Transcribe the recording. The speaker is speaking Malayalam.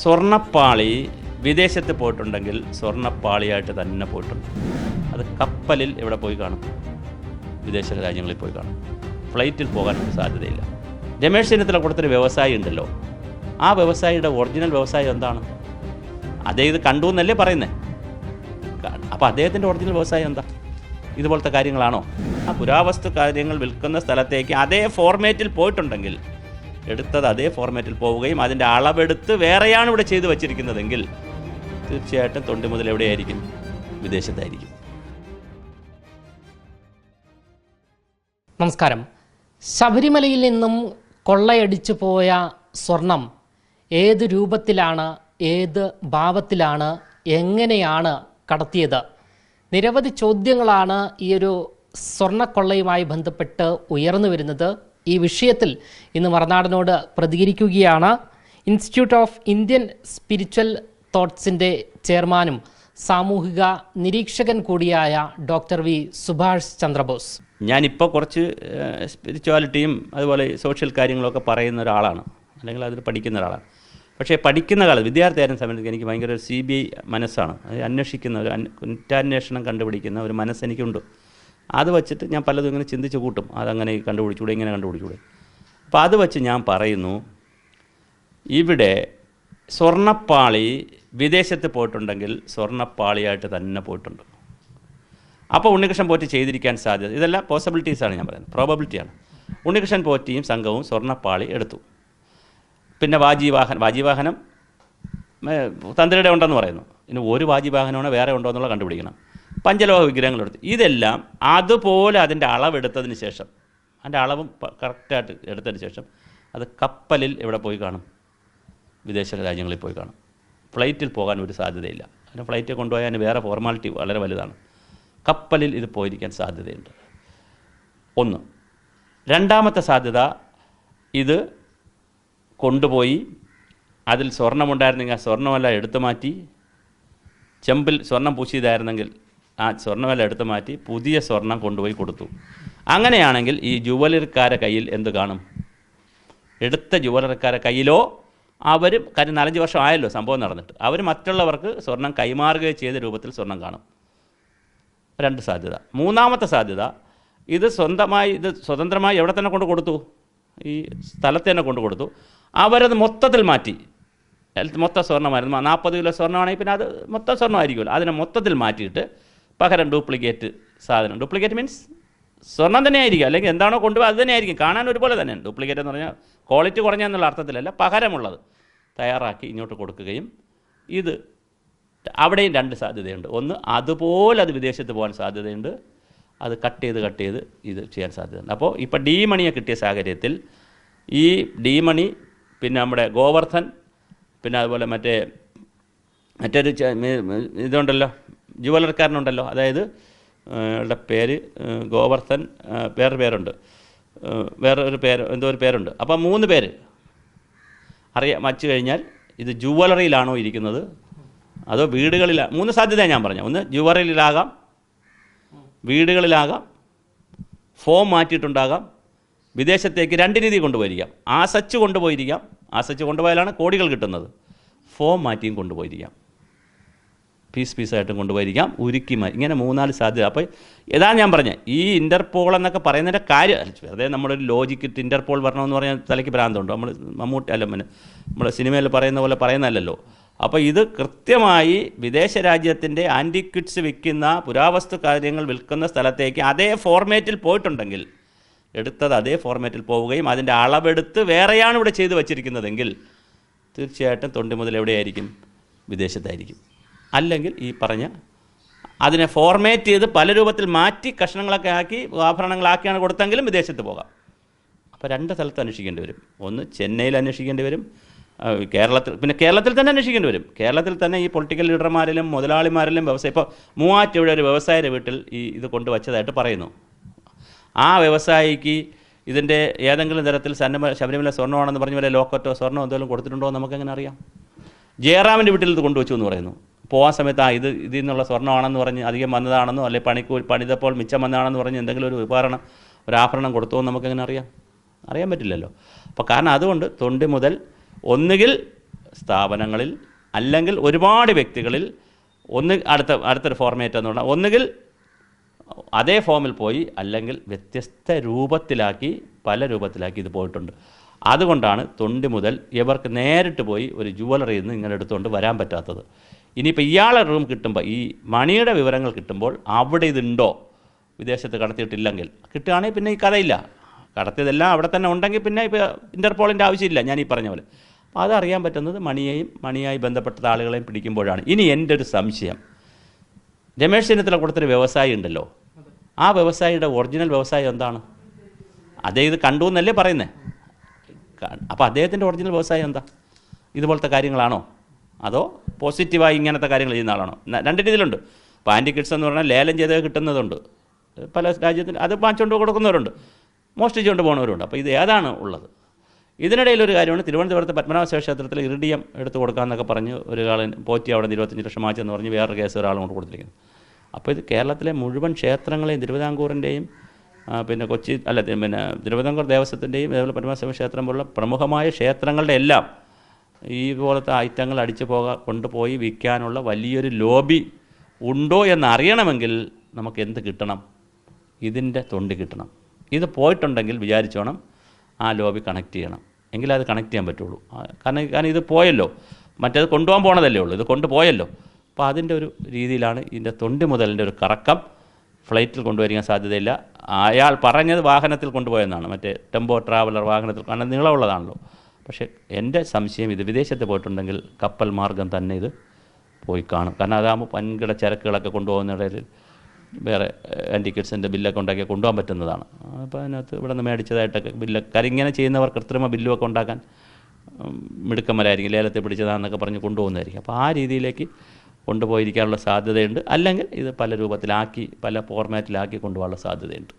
സ്വർണ്ണപ്പാളി വിദേശത്ത് പോയിട്ടുണ്ടെങ്കിൽ സ്വർണ്ണപ്പാളിയായിട്ട് തന്നെ പോയിട്ടുണ്ട്. അത് കപ്പലിൽ എവിടെ പോയി കാണും? വിദേശ രാജ്യങ്ങളിൽ പോയി കാണും. ഫ്ലൈറ്റിൽ പോകാൻ ഒരു സാധ്യതയില്ല. രമേശ് ചെന്നിത്തല കൊടുത്തൊരു വ്യവസായി ഉണ്ടല്ലോ, ആ വ്യവസായിയുടെ ഒറിജിനൽ വ്യവസായം എന്താണ്? അദ്ദേഹം ഇത് കണ്ടു എന്നല്ലേ പറയുന്നത്. അപ്പോൾ അദ്ദേഹത്തിൻ്റെ ഒറിജിനൽ വ്യവസായം എന്താ? ഇതുപോലത്തെ കാര്യങ്ങളാണോ? ആ പുരാവസ്തു കാര്യങ്ങൾ വിൽക്കുന്ന സ്ഥലത്തേക്ക് അതേ ഫോർമാറ്റിൽ പോയിട്ടുണ്ടെങ്കിൽ, എടുത്തത് അതേ ഫോർമാറ്റിൽ പോവുകയും അതിൻ്റെ അളവെടുത്ത് വേറെയാണ് ഇവിടെ ചെയ്തു വച്ചിരിക്കുന്നതെങ്കിൽ തീർച്ചയായിട്ടും തൊണ്ടി മുതൽ എവിടെയായിരിക്കും? വിദേശത്തായിരിക്കും. നമസ്കാരം. ശബരിമലയിൽ നിന്നും കൊള്ളയടിച്ചു പോയ സ്വർണം ഏത് രൂപത്തിലാണ്, ഏത് ഭാവത്തിലാണ്, എങ്ങനെയാണ് കടത്തിയത്? നിരവധി ചോദ്യങ്ങളാണ് ഈ ഒരു സ്വർണ്ണക്കൊള്ളയുമായി ബന്ധപ്പെട്ട് ഉയർന്നു വരുന്നത്. ഈ വിഷയത്തിൽ ഇന്ന് മറുനാടനോട് പ്രതികരിക്കുകയാണ് ഇൻസ്റ്റിറ്റ്യൂട്ട് ഓഫ് ഇന്ത്യൻ സ്പിരിച്വൽ തോട്ട്സിൻ്റെ ചെയർമാനും സാമൂഹിക നിരീക്ഷകൻ കൂടിയായ ഡോക്ടർ വി സുഭാഷ് ചന്ദ്രബോസ്. ഞാനിപ്പോൾ കുറച്ച് സ്പിരിച്വാലിറ്റിയും അതുപോലെ സോഷ്യൽ കാര്യങ്ങളൊക്കെ പറയുന്ന ഒരാളാണ്, അല്ലെങ്കിൽ അതിൽ പഠിക്കുന്ന ഒരാളാണ്. പക്ഷേ പഠിക്കുന്ന കാലത്ത് വിദ്യാർത്ഥിയായിരുന്ന സമയത്ത് എനിക്ക് ഭയങ്കര ഒരു CBI മനസ്സാണ്. അത് അന്വേഷിക്കുന്ന ഒരു കുറ്റാന്വേഷണം കണ്ടുപിടിക്കുന്ന ഒരു മനസ്സെനിക്കുണ്ട്. അത് വച്ചിട്ട് ഞാൻ പലതും ഇങ്ങനെ ചിന്തിച്ച് കൂട്ടും. അതങ്ങനെ കണ്ടുപിടിച്ചൂടെ, ഇങ്ങനെ കണ്ടുപിടിച്ചൂടെ. അപ്പോൾ അത് വച്ച് ഞാൻ പറയുന്നു, ഇവിടെ സ്വർണ്ണപ്പാളി വിദേശത്ത് പോയിട്ടുണ്ടെങ്കിൽ സ്വർണ്ണപ്പാളിയായിട്ട് തന്നെ പോയിട്ടുണ്ട്. അപ്പോൾ ഉണ്ണികൃഷ്ണൻ പോറ്റി ചെയ്തിരിക്കാൻ സാധ്യത, ഇതെല്ലാം പോസിബിലിറ്റീസാണ് ഞാൻ പറയുന്നത്, പ്രോബബിലിറ്റിയാണ്. ഉണ്ണികൃഷ്ണൻ പോറ്റിയും സംഘവും സ്വർണ്ണപ്പാളി എടുത്തു. പിന്നെ വാജിവാഹനം തന്ത്രിയുടെ ഉണ്ടെന്ന് പറയുന്നു. ഇനി ഒരു വാജിവാഹനമാണോ വേറെ ഉണ്ടോ എന്നുള്ള കണ്ടുപിടിക്കണം. പഞ്ചലോഹ വിഗ്രഹങ്ങളെടുത്ത് ഇതെല്ലാം അതുപോലെ അതിൻ്റെ അളവെടുത്തതിന് ശേഷം, അതിൻ്റെ അളവും കറക്റ്റായിട്ട് എടുത്തതിന് ശേഷം അത് കപ്പലിൽ എവിടെ പോയി കാണും? വിദേശ രാജ്യങ്ങളിൽ പോയി കാണും. ഫ്ലൈറ്റിൽ പോകാൻ ഒരു സാധ്യതയില്ല. അതിന് ഫ്ലൈറ്റിൽ കൊണ്ടുപോയാൽ വേറെ ഫോർമാലിറ്റി വളരെ വലുതാണ്. കപ്പലിൽ ഇത് പോയിരിക്കാൻ സാധ്യതയുണ്ട്. ഒന്ന്. രണ്ടാമത്തെ സാധ്യത, ഇത് കൊണ്ടുപോയി അതിൽ സ്വർണ്ണമുണ്ടായിരുന്നെങ്കിൽ ആ സ്വർണ്ണമെല്ലാം എടുത്തു മാറ്റി, ചെമ്പിൽ സ്വർണം പൂശിയതായിരുന്നെങ്കിൽ ആ സ്വർണ്ണമെല്ലാം എടുത്തു മാറ്റി പുതിയ സ്വർണം കൊണ്ടുപോയി കൊടുത്തു. അങ്ങനെയാണെങ്കിൽ ഈ ജുവലറിക്കാരെ കയ്യിൽ എന്ത് കാണും? എടുത്ത ജുവലറിക്കാരെ കയ്യിലോ അവരും, കാര്യം 4-5 വർഷം ആയല്ലോ സംഭവം നടന്നിട്ട്, അവർ മറ്റുള്ളവർക്ക് സ്വർണം കൈമാറുകയോ ചെയ്ത രൂപത്തിൽ സ്വർണം കാണും. 2 സാധ്യത. മൂന്നാമത്തെ സാധ്യത, ഇത് സ്വതന്ത്രമായി എവിടെ തന്നെ കൊണ്ട് കൊടുത്തു? ഈ സ്ഥലത്ത് തന്നെ കൊണ്ട് കൊടുത്തു. അവരത് മൊത്തത്തിൽ മാറ്റി, മൊത്തം സ്വർണ്ണമായിരുന്നു, 40 കിലോ സ്വർണ്ണമാണെങ്കിൽ പിന്നെ അത് മൊത്തം സ്വർണ്ണമായിരിക്കുമല്ലോ, അതിനെ മൊത്തത്തിൽ മാറ്റിയിട്ട് പകരം ഡ്യൂപ്ലിക്കേറ്റ് സാധനം, ഡ്യൂപ്ലിക്കേറ്റ് മീൻസ് സ്വർണ്ണം തന്നെ ആയിരിക്കും, അല്ലെങ്കിൽ എന്താണോ കൊണ്ടുപോയി അത് തന്നെ ആയിരിക്കും, കാണാൻ ഒരുപോലെ തന്നെയാണ്. ഡ്യൂപ്ലിക്കേറ്റ് എന്ന് പറഞ്ഞാൽ ക്വാളിറ്റി കുറഞ്ഞെന്നുള്ള അർത്ഥത്തിലല്ല, പകരമുള്ളത് തയ്യാറാക്കി ഇങ്ങോട്ട് കൊടുക്കുകയും, ഇത് അവിടെയും 2 സാധ്യതയുണ്ട്. ഒന്ന്, അതുപോലെ അത് വിദേശത്ത് പോകാൻ സാധ്യതയുണ്ട്, അത് കട്ട് ചെയ്ത് ഇത് ചെയ്യാൻ സാധ്യതയുണ്ട്. അപ്പോൾ ഇപ്പോൾ ഡി മണിയെ കിട്ടിയ സാഹചര്യത്തിൽ ഈ ഡി മണി, പിന്നെ നമ്മുടെ ഗോവർദ്ധൻ, പിന്നെ അതുപോലെ മറ്റൊരു ഇതുണ്ടല്ലോ, ജുവലറിക്കാരനുണ്ടല്ലോ, അതായത് യുടെ പേര് ഗോവർദ്ധൻ, വേറൊരു പേരുണ്ട്, വേറൊരു പേര്, എന്തോ ഒരു പേരുണ്ട്. അപ്പോൾ 3 പേര് വച്ചു കഴിഞ്ഞാൽ ഇത് ജുവലറിയിലാണോ ഇരിക്കുന്നത് അതോ വീടുകളിലാണ്? 3 സാധ്യത ഞാൻ പറഞ്ഞു. ഒന്ന്, ജുവലറിയിലാകാം, വീടുകളിലാകാം, ഫോം മാറ്റിയിട്ടുണ്ടാകാം, വിദേശത്തേക്ക് 2 രീതി കൊണ്ടുപോയിരിക്കാം. ആസച്ച് കൊണ്ടുപോയിരിക്കാം, ആസച്ച് കൊണ്ടുപോയാലാണ് കോടികൾ കിട്ടുന്നത്. ഫോം മാറ്റിയും കൊണ്ടുപോയിരിക്കാം, പീസായിട്ടും കൊണ്ടുപോയിരിക്കാം, ഉരുക്കി ഇങ്ങനെ 3-4 സാധ്യത. അപ്പോൾ ഏതാണ് ഞാൻ പറഞ്ഞത്, ഈ ഇൻ്റർപോൾ എന്നൊക്കെ പറയുന്നതിൻ്റെ കാര്യം വെറുതെ നമ്മളൊരു ലോജിക്ക് ഇട്ട് ഇൻ്റർപോൾ വരണമെന്ന് പറഞ്ഞാൽ തലയ്ക്ക് ഭ്രാന്തമുണ്ടോ? മമ്മൂട്ടി അല്ല, നമ്മൾ സിനിമയിൽ പറയുന്ന പോലെ പറയുന്നതല്ലല്ലോ. അപ്പോൾ ഇത് കൃത്യമായി വിദേശ രാജ്യത്തിൻ്റെ ആൻറ്റിക്വിറ്റ്സ് വിൽക്കുന്ന, പുരാവസ്തു കാര്യങ്ങൾ വിൽക്കുന്ന സ്ഥലത്തേക്ക് അതേ ഫോർമാറ്റിൽ പോയിട്ടുണ്ടെങ്കിൽ, എടുത്തത് അതേ ഫോർമാറ്റിൽ പോവുകയും അതിൻ്റെ അളവെടുത്ത് വേറെയാണ് ഇവിടെ ചെയ്തു വച്ചിരിക്കുന്നതെങ്കിൽ തീർച്ചയായിട്ടും തൊണ്ടി മുതൽ എവിടെയായിരിക്കും? വിദേശത്തായിരിക്കും. അല്ലെങ്കിൽ ഈ പറഞ്ഞ അതിനെ ഫോർമാറ്റ് ചെയ്ത് പല രൂപത്തിൽ മാറ്റി കഷ്ണങ്ങളൊക്കെ ആക്കി ആഭരണങ്ങളാക്കിയാണ് കൊടുത്തെങ്കിലും വിദേശത്ത് പോകാം. അപ്പോൾ 2 സ്ഥലത്ത് അന്വേഷിക്കേണ്ടി വരും. ഒന്ന്, ചെന്നൈയിൽ അന്വേഷിക്കേണ്ടി വരും, കേരളത്തിൽ തന്നെ അന്വേഷിക്കേണ്ടി വരും. കേരളത്തിൽ തന്നെ ഈ പൊളിറ്റിക്കൽ ലീഡർമാരിലും മുതലാളിമാരിലും വ്യവസായം, ഇപ്പോൾ മൂവാറ്റുപുഴ ഒരു വ്യവസായിയുടെ വീട്ടിൽ ഇത് കൊണ്ടുവച്ചതായിട്ട് പറയുന്നു. ആ വ്യവസായിക്ക് ഇതിൻ്റെ ഏതെങ്കിലും തരത്തിൽ ശബരിമല സ്വർണ്ണമാണെന്ന് പറഞ്ഞ പോലെ ലോക്കറ്റോ സ്വർണ്ണമോ എന്തെങ്കിലും കൊടുത്തിട്ടുണ്ടോ എന്ന് നമുക്കെങ്ങനെ അറിയാം? ജയറാമിൻ്റെ വീട്ടിൽ ഇത് കൊണ്ടുവച്ചു എന്ന് പറയുന്നു. പോകാൻ സമയത്ത് ഇതിൽ നിന്നുള്ള സ്വർണ്ണമാണെന്ന് പറഞ്ഞ് അധികം വന്നതാണെന്നോ അല്ലെങ്കിൽ പണിതപ്പോൾ മിച്ചം വന്നതാണെന്ന് പറഞ്ഞ് എന്തെങ്കിലും ഒരു ആഭരണം കൊടുത്തോ എന്ന് നമുക്കെങ്ങനെ അറിയാൻ പറ്റില്ലല്ലോ. അപ്പോൾ കാരണം അതുകൊണ്ട് തൊണ്ടി മുതൽ ഒന്നുകിൽ സ്ഥാപനങ്ങളിൽ അല്ലെങ്കിൽ ഒരുപാട് വ്യക്തികളിൽ അടുത്തൊരു ഫോർമാറ്റ് എന്ന് പറഞ്ഞാൽ ഒന്നുകിൽ അതേ ഫോമിൽ പോയി, അല്ലെങ്കിൽ വ്യത്യസ്ത രൂപത്തിലാക്കി, പല രൂപത്തിലാക്കി ഇത് പോയിട്ടുണ്ട്. അതുകൊണ്ടാണ് തൊണ്ടി മുതൽ ഇവർക്ക് നേരിട്ട് പോയി ഒരു ജുവലറിയിൽ നിന്ന് ഇങ്ങനെ എടുത്തുകൊണ്ട് വരാൻ പറ്റാത്തത്. ഇനിയിപ്പോൾ ഇയാളെ റൂം കിട്ടുമ്പോൾ, ഈ മണിയുടെ വിവരങ്ങൾ കിട്ടുമ്പോൾ അവിടെ ഇതുണ്ടോ, വിദേശത്ത് കടത്തിയിട്ടില്ലെങ്കിൽ കിട്ടുകയാണെങ്കിൽ പിന്നെ ഈ കഥയില്ല. കടത്തിയതെല്ലാം അവിടെ തന്നെ ഉണ്ടെങ്കിൽ പിന്നെ ഇപ്പോൾ ഇൻ്റർപോളിൻ്റെ ആവശ്യമില്ല, ഞാൻ ഈ പറഞ്ഞ പോലെ. അപ്പോൾ അതറിയാൻ പറ്റുന്നത് മണിയായി ബന്ധപ്പെട്ട ആളുകളെയും പിടിക്കുമ്പോഴാണ്. ഇനി എൻ്റെ ഒരു സംശയം, രമേശ് ചെന്നിത്തല കൊടുത്തൊരു വ്യവസായി ഉണ്ടല്ലോ, ആ വ്യവസായിയുടെ ഒറിജിനൽ വ്യവസായം എന്താണ്? അദ്ദേഹം ഇത് കണ്ടു എന്നല്ലേ പറയുന്നത്. അപ്പോൾ അദ്ദേഹത്തിൻ്റെ ഒറിജിനൽ വ്യവസായം എന്താ? ഇതുപോലത്തെ കാര്യങ്ങളാണോ, അതോ പോസിറ്റീവായി ഇങ്ങനത്തെ കാര്യങ്ങൾ ചെയ്യുന്ന ആളാണോ? രണ്ട് രീതിയിലുണ്ട്. ഇപ്പോൾ ആൻറ്റി കിഡ്സ് എന്ന് പറഞ്ഞാൽ ലേലം ചെയ്ത് കിട്ടുന്നതുണ്ട്, പല രാജ്യത്തിൽ അത് വാങ്ങിച്ചുകൊണ്ട് കൊടുക്കുന്നവരുണ്ട്, മോഷ്ടിച്ചുകൊണ്ട് പോകുന്നവരുണ്ട്. അപ്പോൾ ഇത് ഏതാണ് ഉള്ളത്? ഇതിനിടയിലൊരു കാര്യമാണ്, തിരുവനന്തപുരത്ത് പത്മനാഭ ക്ഷേത്രത്തിൽ ഇറിഡിയം എടുത്ത് കൊടുക്കാമെന്നൊക്കെ പറഞ്ഞ് ഒരാൾ പോറ്റി അവിടെ 25 ലക്ഷം വാങ്ങിച്ചെന്ന് പറഞ്ഞ് വേറൊരു കേസ് ഒരാൾ കൊണ്ട് കൊടുത്തിരിക്കുന്നു. അപ്പോൾ ഇത് കേരളത്തിലെ മുഴുവൻ ക്ഷേത്രങ്ങളെയും, തിരുവിതാംകൂറിൻ്റെയും പിന്നെ തിരുവിതാംകൂർ ദേവസ്വത്തിൻ്റെയും അതേപോലെ പരമശിവ ക്ഷേത്രം പോലുള്ള പ്രമുഖമായ ക്ഷേത്രങ്ങളുടെ എല്ലാം ഈ പോലത്തെ ഐറ്റങ്ങൾ കൊണ്ടുപോയി വിൽക്കാനുള്ള വലിയൊരു ലോബി ഉണ്ടോ എന്നറിയണമെങ്കിൽ നമുക്ക് എന്ത് കിട്ടണം? ഇതിൻ്റെ തൊണ്ടി കിട്ടണം. ഇത് പോയിട്ടുണ്ടെങ്കിൽ വിചാരിച്ചോണം ആ ലോബി കണക്ട് ചെയ്യണം, എങ്കിലേ അത് കണക്ട് ചെയ്യാൻ പറ്റുള്ളൂ. കാരണം ഇത് പോയല്ലോ, മറ്റേത് കൊണ്ടുപോകാൻ പോണതല്ലേ ഉള്ളൂ, ഇത് കൊണ്ടുപോയല്ലോ. അപ്പോൾ അതിൻ്റെ ഒരു രീതിയിലാണ് ഇതിൻ്റെ തൊണ്ടി മുതലിൻ്റെ ഒരു കറക്കം. ഫ്ലൈറ്റിൽ കൊണ്ടുവരിക്കാൻ സാധ്യതയില്ല. അയാൾ പറഞ്ഞത് വാഹനത്തിൽ കൊണ്ടുപോയെന്നാണ്, മറ്റേ ടെമ്പോ ട്രാവലർ വാഹനത്തിൽ, കാരണം നീളമുള്ളതാണല്ലോ. പക്ഷേ എൻ്റെ സംശയം ഇത് വിദേശത്ത് പോയിട്ടുണ്ടെങ്കിൽ കപ്പൽ മാർഗം തന്നെ ഇത് പോയി കാണും. കാരണം അതാകുമ്പോൾ വൻകിട ചരക്കുകളൊക്കെ കൊണ്ടുപോകുന്നിടയിൽ വേറെ ആൻറ്റി കിഡ്സിൻ്റെ ബില്ലൊക്കെ ഉണ്ടാക്കി കൊണ്ടുപോകാൻ പറ്റുന്നതാണ്. അപ്പോൾ അതിനകത്ത് ഇവിടെ നിന്ന് മേടിച്ചതായിട്ടൊക്കെ കാര്യം ഇങ്ങനെ ചെയ്യുന്നവർ കൃത്രിമ ബില്ലുമൊക്കെ ഉണ്ടാക്കാൻ മിടുക്കന്മാരായിരിക്കും, ലേലത്തെ പിടിച്ചതാണെന്നൊക്കെ പറഞ്ഞ് കൊണ്ടുപോകുന്നതായിരിക്കും. അപ്പോൾ ആ രീതിയിലേക്ക് കൊണ്ടുപോയിരിക്കാനുള്ള സാധ്യതയുണ്ട്. അല്ലെങ്കിൽ ഇത് പല രൂപത്തിലാക്കി, പല ഫോർമാറ്റിലാക്കി കൊണ്ടുപോകാനുള്ള സാധ്യതയുണ്ട്.